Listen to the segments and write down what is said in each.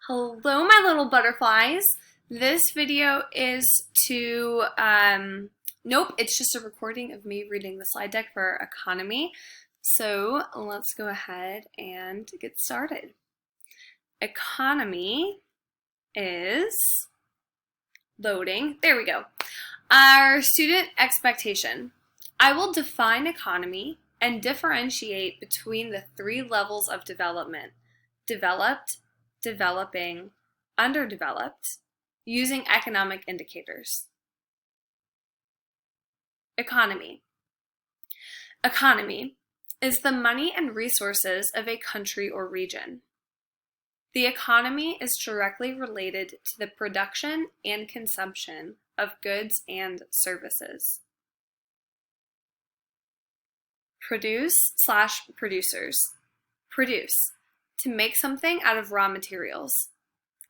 Hello, my little butterflies. This video is nope, it's just a recording of me reading the slide deck for economy. So let's go ahead and get started. Economy is loading. There we go. Our student expectation. I will define economy and differentiate between the three levels of development: developed, developing, underdeveloped, using economic indicators. Economy. Economy is the money and resources of a country or region. The economy is directly related to the production and consumption of goods and services. Produce/producers. Produce. To make something out of raw materials.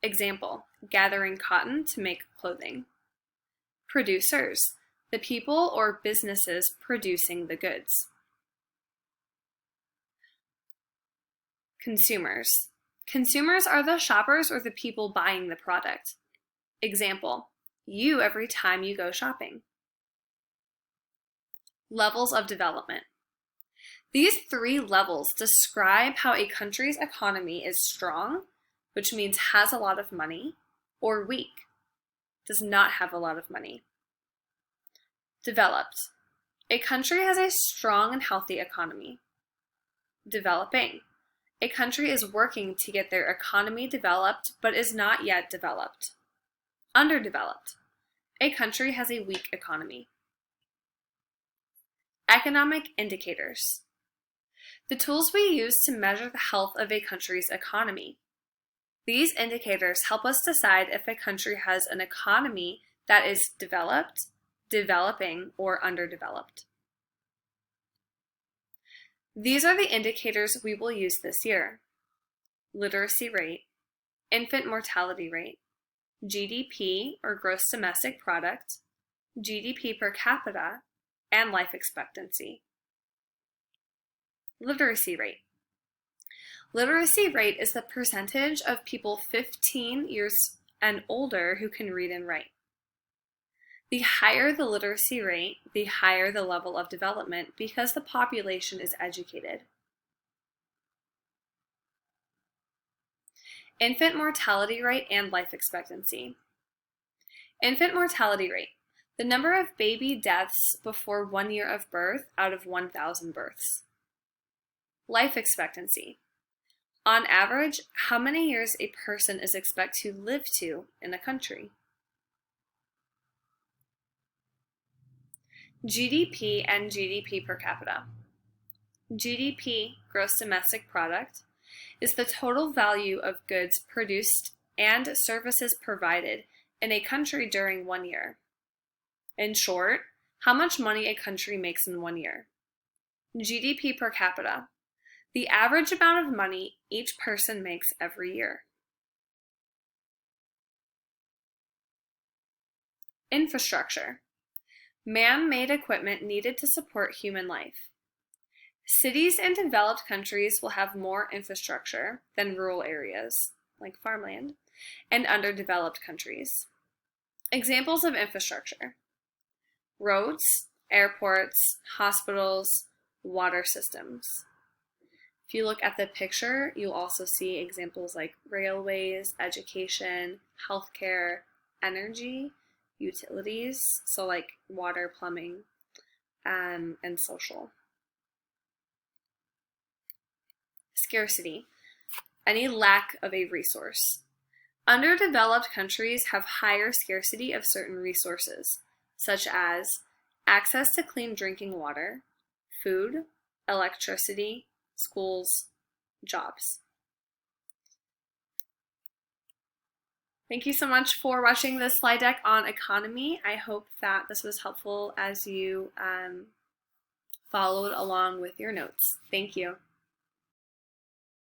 Example, gathering cotton to make clothing. Producers, the people or businesses producing the goods. Consumers. Consumers are the shoppers or the people buying the product. Example, you every time you go shopping. Levels of development. These three levels describe how a country's economy is strong, which means has a lot of money, or weak, does not have a lot of money. Developed. A country has a strong and healthy economy. Developing. A country is working to get their economy developed but is not yet developed. Underdeveloped. A country has a weak economy. Economic indicators. The tools we use to measure the health of a country's economy. These indicators help us decide if a country has an economy that is developed, developing, or underdeveloped. These are the indicators we will use this year: literacy rate, infant mortality rate, GDP or gross domestic product, GDP per capita, and life expectancy. Literacy rate. Literacy rate is the percentage of people 15 years and older who can read and write. The higher the literacy rate, the higher the level of development because the population is educated. Infant mortality rate and life expectancy. Infant mortality rate. The number of baby deaths before 1 year of birth out of 1,000 births. Life expectancy. On average, how many years a person is expected to live to in a country. GDP and GDP per capita. GDP, gross domestic product, is the total value of goods produced and services provided in a country during 1 year. In short, how much money a country makes in 1 year. GDP per capita. The average amount of money each person makes every year. Infrastructure. Man-made equipment needed to support human life. Cities in developed countries will have more infrastructure than rural areas, like farmland, and underdeveloped countries. Examples of infrastructure: roads, airports, hospitals, water systems. If you look at the picture, you'll also see examples like railways, education, healthcare, energy, utilities, so like water, plumbing, and social. Scarcity. Any lack of a resource. Underdeveloped countries have higher scarcity of certain resources, such as access to clean drinking water, food, electricity, schools, jobs. Thank you so much for watching this slide deck on economy. I hope that this was helpful as you followed along with your notes. Thank you.